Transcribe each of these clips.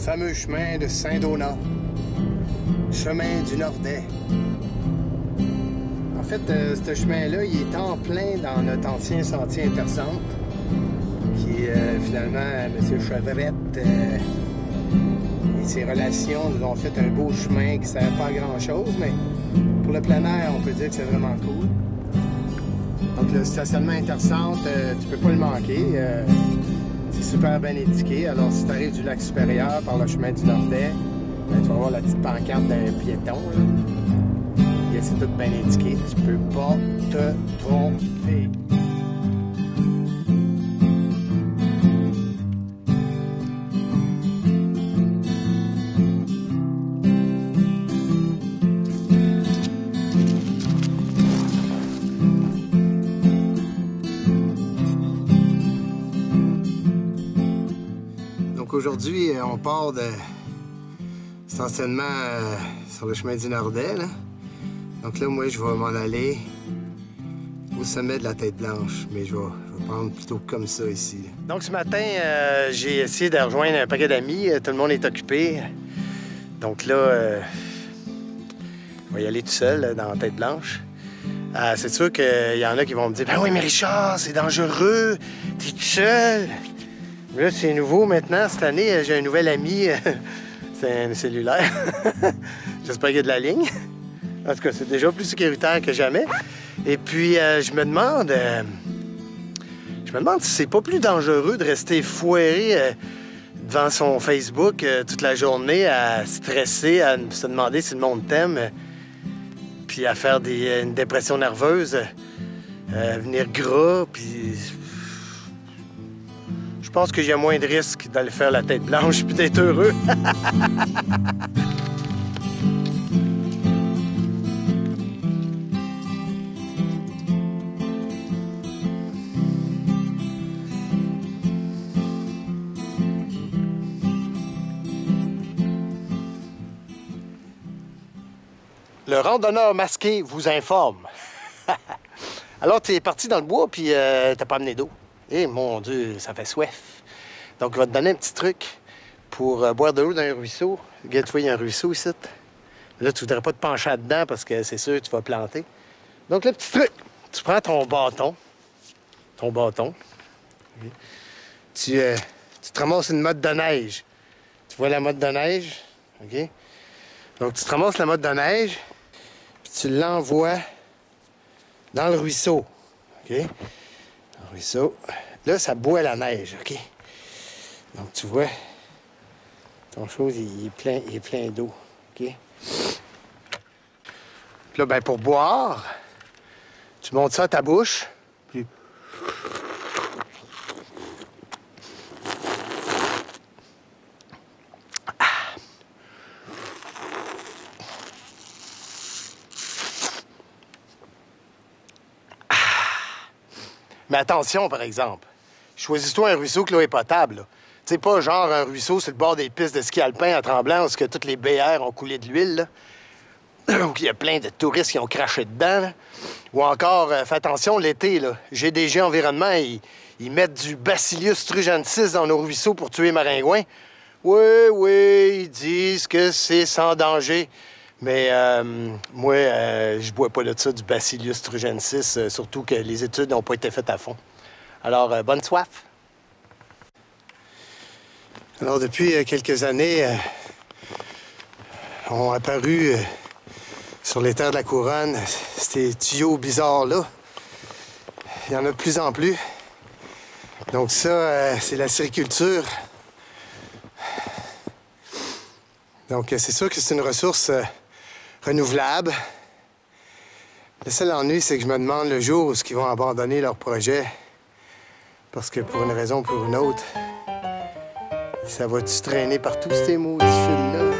fameux chemin de Saint-Donat, chemin du Nordais. En fait, ce chemin-là, il est en plein dans notre ancien sentier intercentre, qui finalement, M. Chevrette et ses relations nous ont fait un beau chemin qui ne sert pas à grand-chose, mais pour le plein air, on peut dire que c'est vraiment cool. Donc le stationnement intercentre, tu peux pas le manquer. C'est super bien indiqué. Alors si tu arrives du lac supérieur par le chemin du Nordais, ben, tu vas voir la petite pancarte d'un piéton. Et c'est tout bien indiqué. Tu peux pas te tromper. Aujourd'hui, on part de stationnement sur le chemin du Nordais. Là. Donc là, moi, je vais m'en aller au sommet de la Tête-Blanche, mais je vais prendre plutôt comme ça ici. Là. Donc ce matin, j'ai essayé de rejoindre un paquet d'amis. Tout le monde est occupé. Donc là, je vais y aller tout seul dans la Tête-Blanche. C'est sûr qu'il y en a qui vont me dire « Ben oui, mais Richard, c'est dangereux, t'es tout seul. » Là, c'est nouveau maintenant. Cette année, j'ai un nouvel ami. C'est un cellulaire. J'espère qu'il y a de la ligne. En tout cas, c'est déjà plus sécuritaire que jamais. Et puis, je me demande si c'est pas plus dangereux de rester foiré devant son Facebook toute la journée à stresser, à se demander si le monde t'aime, puis à faire une dépression nerveuse, à venir gras, puis... Je pense qu'il y a moins de risques d'aller faire la tête blanche puis d'être heureux. Le randonneur masqué vous informe. Alors, tu es parti dans le bois puis t'as pas amené d'eau. Eh mon Dieu, ça fait soif. Donc, je vais te donner un petit truc pour boire de l'eau dans un ruisseau. Regarde, tu vois, il y a un ruisseau ici. Là, tu voudrais pas te pencher là-dedans parce que c'est sûr que tu vas planter. Donc, le petit truc, tu prends ton bâton. Tu te ramasses une motte de neige. Tu vois la motte de neige? OK? Donc, tu te ramasses la motte de neige, puis tu l'envoies dans le ruisseau. OK? Ruisseau. Là, ça boit la neige, OK? Donc, tu vois, ton chose, il est plein d'eau, OK? Puis là, ben, pour boire, tu montes ça à ta bouche, puis... Mais attention, par exemple, choisis-toi un ruisseau que l'eau est potable. Tu sais, pas genre un ruisseau sur le bord des pistes de ski alpin à Tremblant où toutes les BR ont coulé de l'huile, où il y a plein de touristes qui ont craché dedans. Là. Ou encore, fais attention, l'été, là, GDG Environnement, ils mettent du Bacillus thuringiensis dans nos ruisseaux pour tuer les maringouins. Oui, ils disent que c'est sans danger. Mais moi, je bois pas de ça, du Bacillus thuringiensis, surtout que les études n'ont pas été faites à fond. Alors, bonne soif! Alors, depuis quelques années, ont apparu sur les terres de la Couronne ces tuyaux bizarres-là. Il y en a de plus en plus. Donc ça, c'est la sériculture. Donc, c'est sûr que c'est une ressource... renouvelable. Le seul ennui, c'est que je me demande le jour où ils vont abandonner leur projet. Parce que pour une raison ou pour une autre, ça va-tu traîner partout, ces maudits fils-là?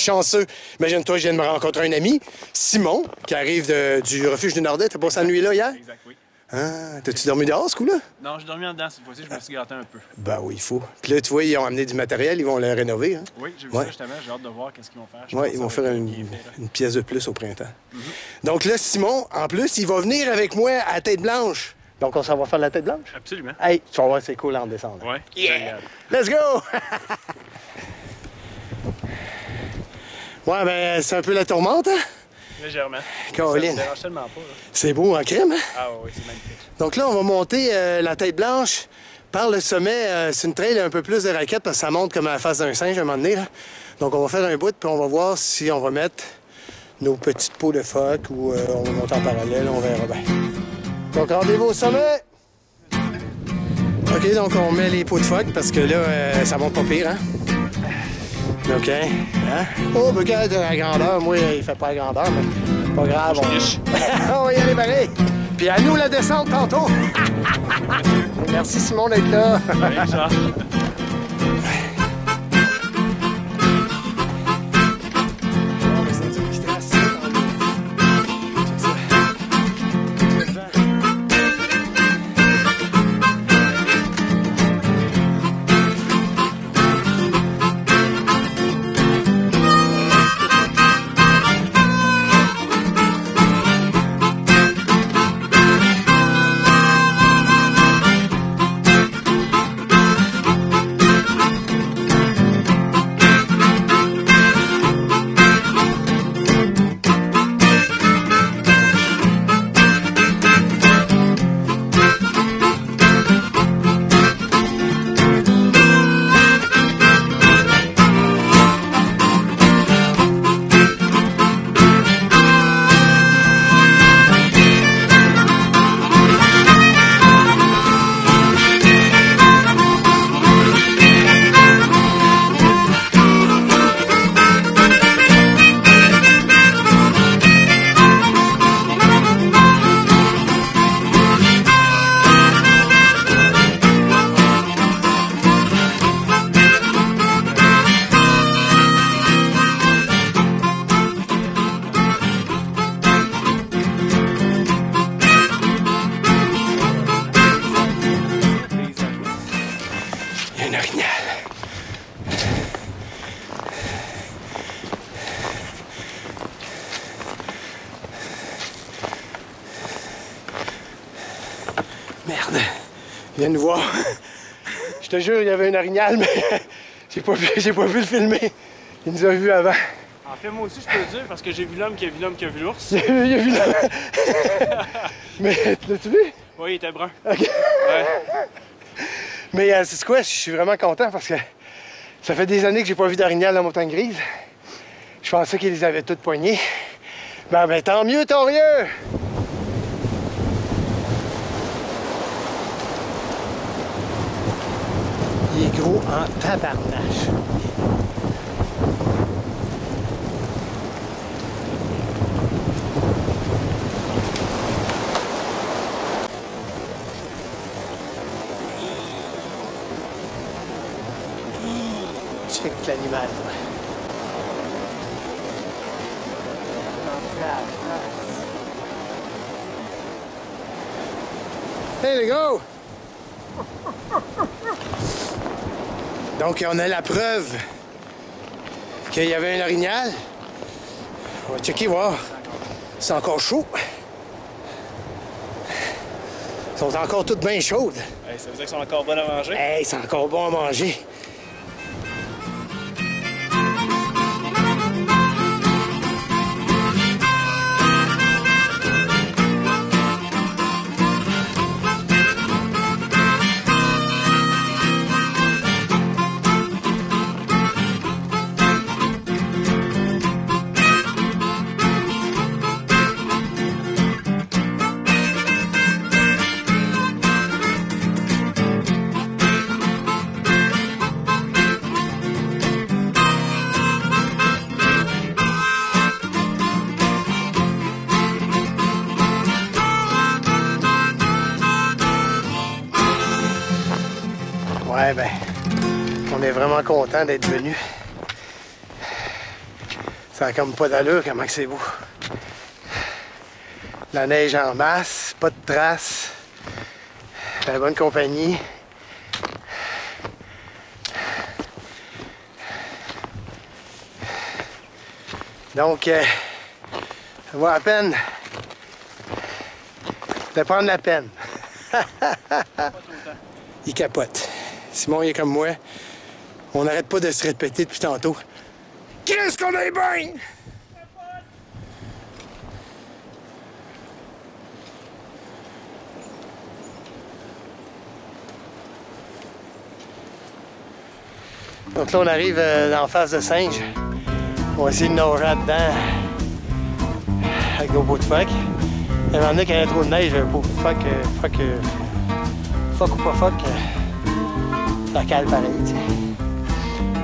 chanceux. Imagine-toi, je viens de me rencontrer un ami, Simon, qui arrive du refuge du Nordais. T'as passé la nuit là hier? Exact, oui. Ah, t'as-tu dormi dehors ce coup-là? Non, j'ai dormi en dedans cette fois-ci, je me suis gratté un peu. Ben oui, il faut. Puis là, tu vois, ils ont amené du matériel, ils vont le rénover. Hein? Oui, j'ai vu ça justement, j'ai hâte de voir qu'est-ce qu'ils vont faire. Oui, ils vont faire une pièce de plus au printemps. Donc là, Simon, en plus, il va venir avec moi à Tête Blanche. Donc on s'en va faire la Tête Blanche? Absolument. Hey, tu vas voir, c'est cool en descendant. Oui, yeah! Let's go! Ouais, ben, c'est un peu la tourmente, hein? Légèrement. Caroline. Ça me dérange tellement pas. Là. C'est beau en crème, hein? Ah oui, c'est magnifique. Donc là, on va monter la Tête Blanche par le sommet. C'est une trail un peu plus de raquettes parce que ça monte comme à la face d'un singe à un moment donné. Là. Donc on va faire un bout, puis on va voir si on va mettre nos petites peaux de phoque ou on va monter en parallèle, on verra bien. Donc rendez-vous au sommet! OK, donc on met les peaux de phoque parce que là, ça monte pas pire, hein? OK. Hein? Oh, ben, regarde la grandeur. Moi, il fait pas la grandeur, mais pas grave. On va y aller pareil. Puis à nous la descente tantôt. Merci Simon d'être là. Oui, ça. Merde, il vient nous voir. Je te jure, il y avait un orignal, mais j'ai pas pu le filmer. Il nous a vus avant. En fait, moi aussi, je peux le dire, parce que j'ai vu l'homme qui a vu l'homme qui a vu l'ours. Il a vu l'homme. Mais l'as-tu vu? Oui, il était brun. OK. Ouais. Mais c'est quoi? Je suis vraiment content parce que ça fait des années que j'ai pas vu d'orignal dans la montagne grise. Je pensais qu'ils les avaient toutes poignées. Ben tant mieux, Torieux! Il est gros en tabarnache. Check l'animal. Hey les gars! Donc on a la preuve qu'il y avait un orignal. On va checker voir. C'est encore chaud. Ils sont encore toutes bien chaudes. Hey, ça veut dire qu'ils sont encore bonnes à manger? Hey, c'est encore bon à manger. Ouais, ben, on est vraiment content d'être venu. Ça a comme pas d'allure, comment que c'est beau. La neige en masse, pas de traces. La bonne compagnie. Donc, ça vaut la peine de prendre la peine. Il capote. Simon, il est comme moi. On n'arrête pas de se répéter depuis tantôt. Qu'est-ce qu'on est bien! Donc là, on arrive en face de Singe. On va essayer de nager là-dedans avec nos pots de phoque. Il y en a qui avaient trop de neige, pour fuck ou pas fuck, ça cale pareil, t'sais.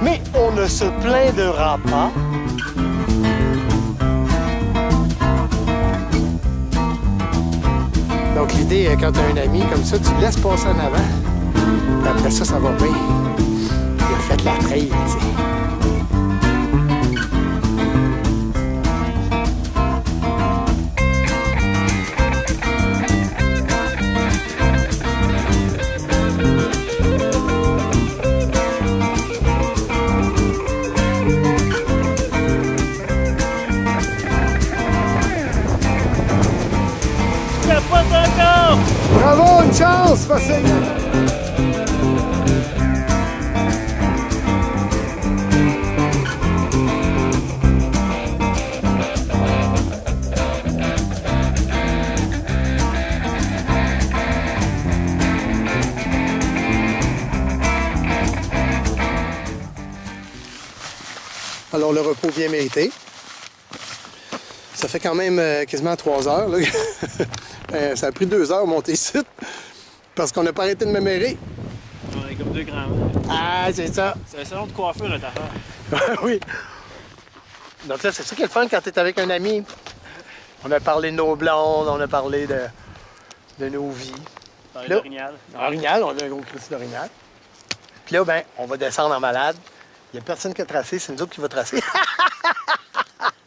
Mais on ne se plaindra pas. Donc l'idée, quand tu as un ami comme ça, tu le laisses passer en avant. Et après ça, ça va bien. Il a fait la trail, tu sais. Bravo, une chance, facile! Alors, le repos bien mérité. Ça fait quand même quasiment 3 heures. Là. Ça a pris 2 heures monter ici parce qu'on n'a pas arrêté de me mérer. On est comme 2 grammes. Ah, c'est ça. C'est un salon de coiffure, notre affaire. Oui. Donc là, c'est ça qui est le fun quand tu es avec un ami. On a parlé de nos blondes, on a parlé de nos vies. Parler d'orignal. Orignal, on a un gros cristal d'orignal. Puis là, ben, on va descendre en malade. Il n'y a personne qui a tracé, c'est nous autres qui va tracer.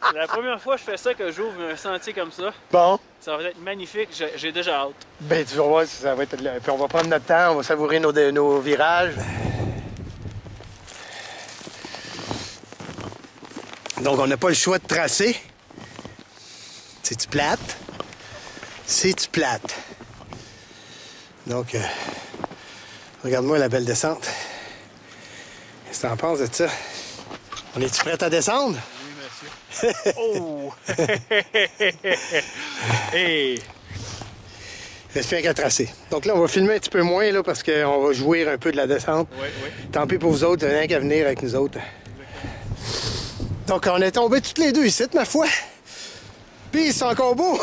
C'est la première fois que je fais ça, que j'ouvre un sentier comme ça. Bon. Ça va être magnifique, j'ai déjà hâte. Ben, tu vas voir, ça va être... Puis on va prendre notre temps, on va savourer nos virages. Donc, on n'a pas le choix de tracer. C'est-tu plate? C'est-tu plate? Donc, regarde-moi la belle descente. Qu'est-ce que t'en penses de ça? On est-tu prêt à descendre? Oui, monsieur. Oh! Hey! Il reste plus qu'à tracer. Donc là, on va filmer un petit peu moins là, parce qu'on va jouir un peu de la descente. Oui, oui. Tant pis pour vous autres, rien qu'à venir avec nous autres. Donc on est tombés toutes les deux ici, ma foi. Puis c'est encore beau.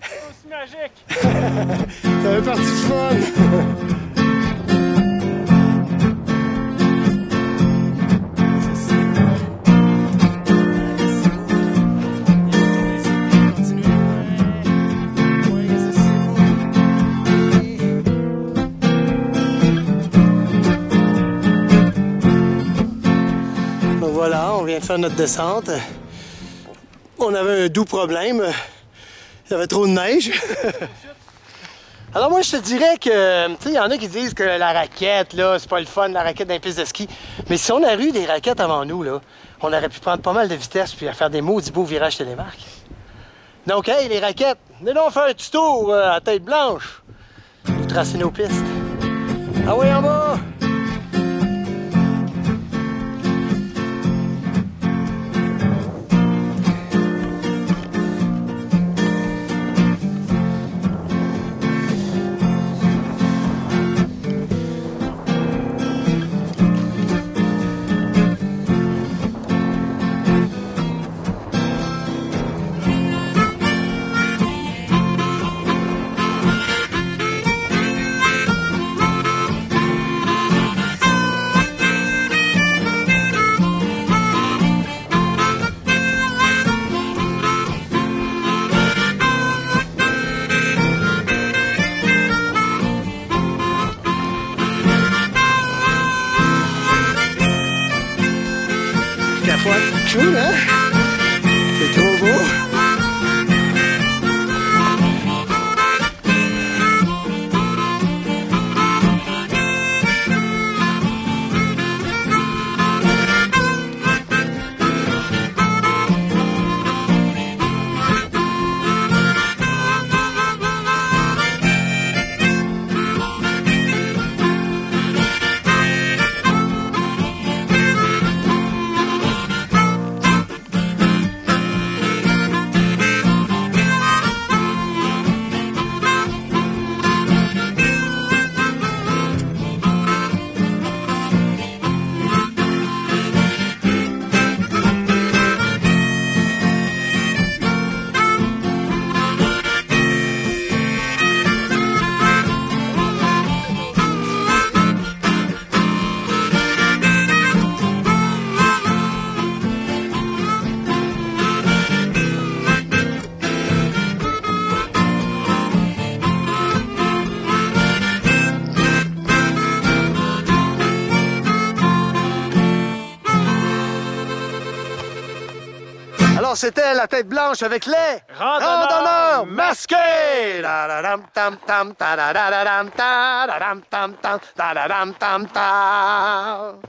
C'est aussi magique. Ça fait partie du fun. Voilà, on vient de faire notre descente. On avait un doux problème. Il y avait trop de neige. Alors moi, je te dirais que, tu sais, il y en a qui disent que la raquette, là, c'est pas le fun, la raquette d'un piste de ski. Mais si on a eu des raquettes avant nous, là, on aurait pu prendre pas mal de vitesse puis faire des maudits beaux virages télémarques. Donc, hey, les raquettes, venez donc faire un petit tour à tête blanche. Nous tracer nos pistes. Ah oui, en bas! Cool, hein? Alors, c'était la tête blanche avec les Randonneurs masqués! Ta-da-dam, tam, tam, ta-da-da-da-dam, ta-da-dam, tam, tam, ta-da-dam, tam, tam.